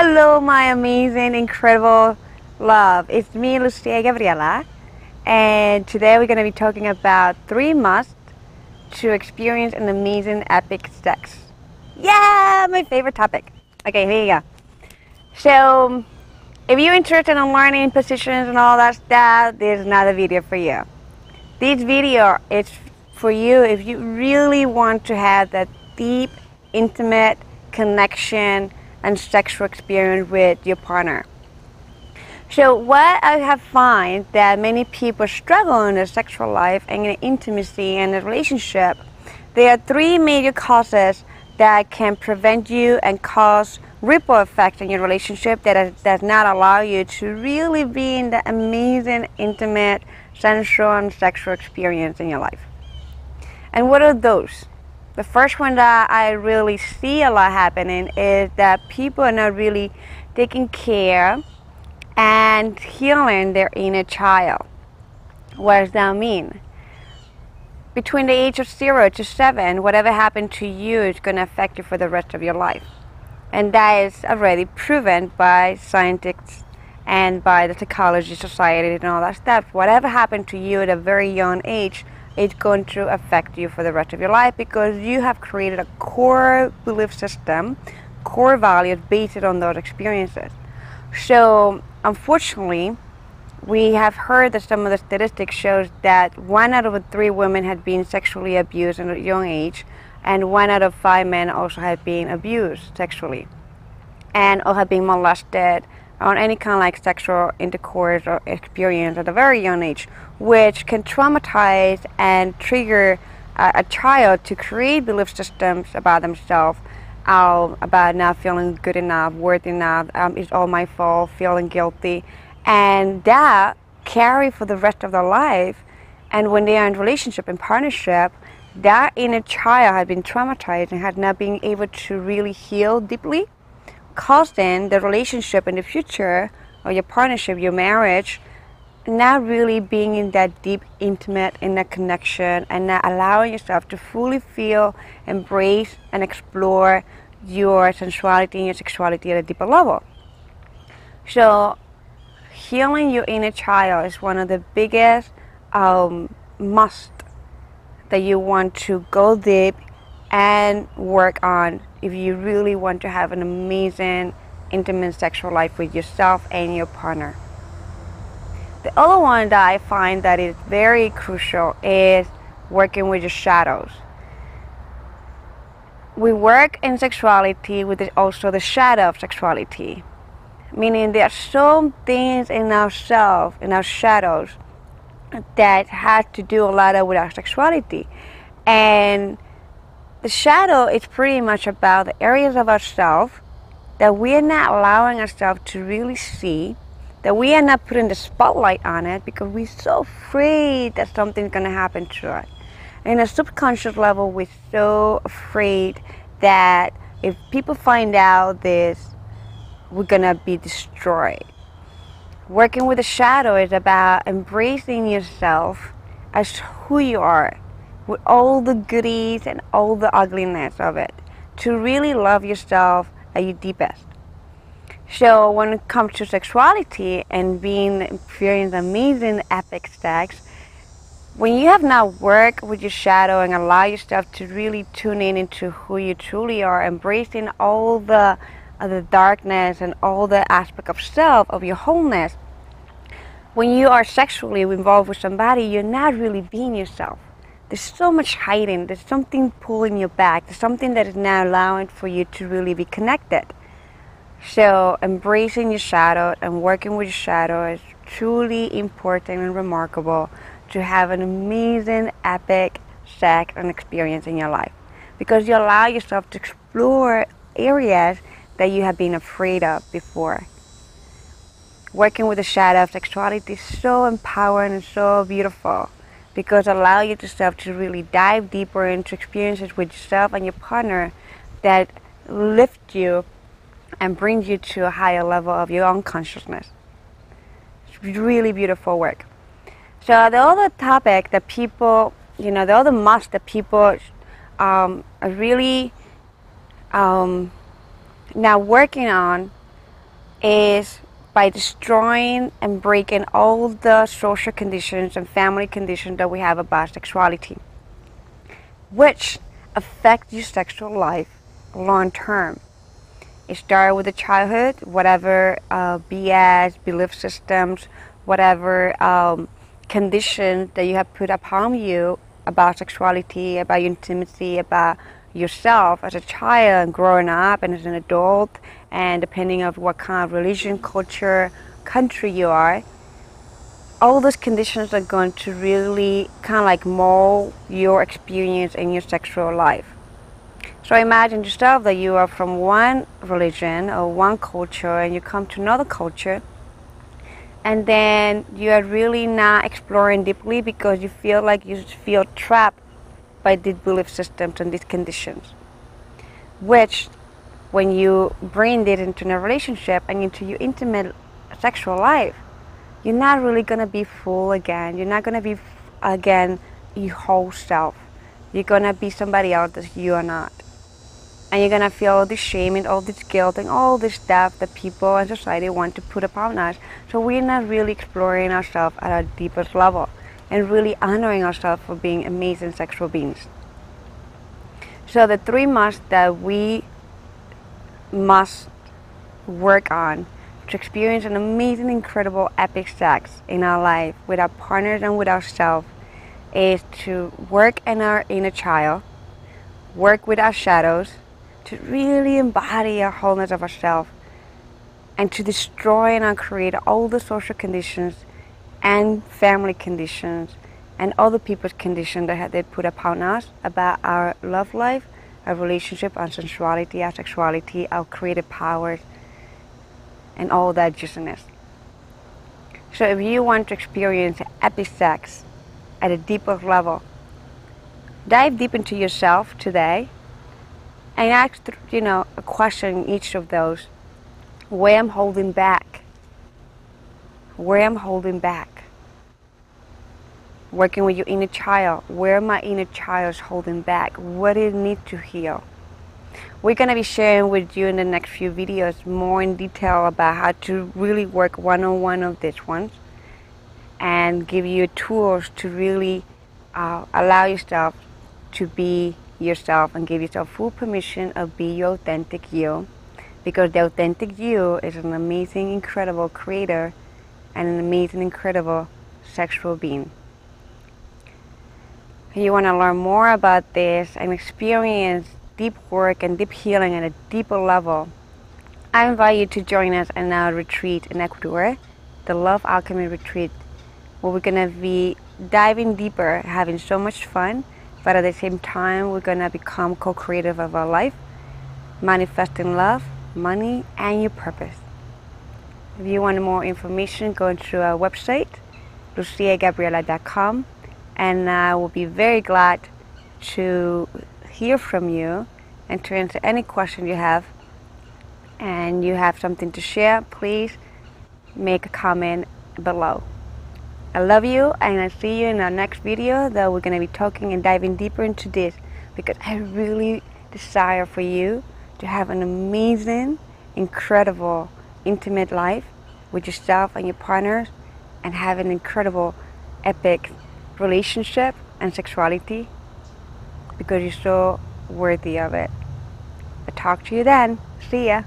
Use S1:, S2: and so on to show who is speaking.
S1: Hello, my amazing, incredible love. It's me, Lucia Gabriela, and today we're going to be talking about 3 musts to experience an amazing epic sex. Yeah, my favorite topic. Okay, here you go. So, if you're interested in learning positions and all that stuff, this is not a video for you. This video is for you if you really want to have that deep, intimate connection and sexual experience with your partner. So what I have found that many people struggle in their sexual life and in intimacy and a relationship, there are 3 major causes that can prevent you and cause ripple effects in your relationship that does not allow you to really be in the amazing, intimate, sensual and sexual experience in your life. And what are those? The first one that I really see a lot happening is that people are not really taking care and healing their inner child. What does that mean? Between the age of 0 to 7, whatever happened to you is going to affect you for the rest of your life. And that is already proven by scientists and by the psychology society and all that stuff. Whatever happened to you at a very young age, it's going to affect you for the rest of your life because you have created a core belief system, core values based on those experiences. So, unfortunately, we have heard that some of the statistics shows that 1 out of 3 women had been sexually abused at a young age, and 1 out of 5 men also had been abused sexually, and or have been molested on any kind of like sexual intercourse or experience at a very young age, which can traumatize and trigger a child to create belief systems about themselves, about not feeling good enough, worthy enough, it's all my fault, feeling guilty, and that carry for the rest of their life. And when they are in relationship and partnership, that inner child had been traumatized and had not been able to really heal deeply, causing the relationship in the future or your partnership, your marriage, not really being in that deep, intimate, in that connection, and not allowing yourself to fully feel, embrace, and explore your sensuality and your sexuality at a deeper level. So, healing your inner child is one of the biggest must that you want to go deep and work on if you really want to have an amazing, intimate sexual life with yourself and your partner. The other one that I find that is very crucial is working with your shadows. We work in sexuality with also the shadow of sexuality, meaning there are some things in ourselves, in our shadows, that has to do a lot with our sexuality. And the shadow is pretty much about the areas of ourselves that we are not allowing ourselves to really see, that we are not putting the spotlight on it because we're so afraid that something's going to happen to us. In a subconscious level, we're so afraid that if people find out this, we're going to be destroyed. Working with the shadow is about embracing yourself as who you are, with all the goodies and all the ugliness of it, to really love yourself at your deepest. So when it comes to sexuality and experiencing amazing epic sex, when you have not worked with your shadow and allow yourself to really tune in into who you truly are, embracing all the darkness and all the aspect of self, of your wholeness, when you are sexually involved with somebody, you're not really being yourself. There's so much hiding, there's something pulling you back, there's something that is not allowing for you to really be connected. So embracing your shadow and working with your shadow is truly important and remarkable to have an amazing, epic sex and experience in your life. Because you allow yourself to explore areas that you have been afraid of before. Working with the shadow of sexuality is so empowering and so beautiful because it allows yourself to really dive deeper into experiences with yourself and your partner that lift you and brings you to a higher level of your own consciousness. It's really beautiful work. So the other topic that people, the other must that people are really now working on is by destroying and breaking all the social conditions and family conditions that we have about sexuality, which affect your sexual life long term. It started with the childhood, whatever BS, belief systems, whatever conditions that you have put upon you about sexuality, about your intimacy, about yourself as a child and growing up and as an adult, and depending on what kind of religion, culture, country you are, all those conditions are going to really kind of like mold your experience in your sexual life. So imagine yourself that you are from one religion or one culture and you come to another culture, and then you are really not exploring deeply because you feel like you feel trapped by these belief systems and these conditions, which when you bring it into a relationship and into your intimate sexual life, you're not really going to be full again. You're not going to be again your whole self. You're going to be somebody else that you are not. And you're going to feel all this shame and all this guilt and all this stuff that people and society want to put upon us. So we're not really exploring ourselves at our deepest level and really honoring ourselves for being amazing sexual beings. So the 3 months that we must work on to experience an amazing, incredible, epic sex in our life with our partners and with ourselves is to work in our inner child, work with our shadows, to really embody our wholeness of ourselves, and to destroy and uncreate all the social conditions and family conditions and other people's conditions that they put upon us about our love life, our relationship, our sensuality, our sexuality, our creative powers, and all that juiciness. So if you want to experience epic sex at a deeper level, dive deep into yourself today and ask, a question in each of those. Where I'm holding back. Where I'm holding back. Working with your inner child. Where my inner child is holding back. What it needs to heal. We're going to be sharing with you in the next few videos more in detail about how to really work one-on-one of these ones and give you tools to really allow yourself to be yourself and give yourself full permission of be your authentic you, because the authentic you is an amazing, incredible creator and an amazing, incredible sexual being. If you want to learn more about this and experience deep work and deep healing at a deeper level, I invite you to join us in our retreat in Ecuador, the Love Alchemy Retreat, where we're going to be diving deeper, having so much fun, but at the same time we're going to become co-creative of our life, manifesting love, money, and your purpose. If you want more information, go to our website, luciagabriela.com, and I will be very glad to hear from you and to answer any question you have. And you have something to share, please make a comment below. I love you, and I'll see you in our next video that we're going to be talking and diving deeper into this, because I really desire for you to have an amazing, incredible, intimate life with yourself and your partners, and have an incredible, epic relationship and sexuality, because you're so worthy of it. I'll talk to you then. See ya.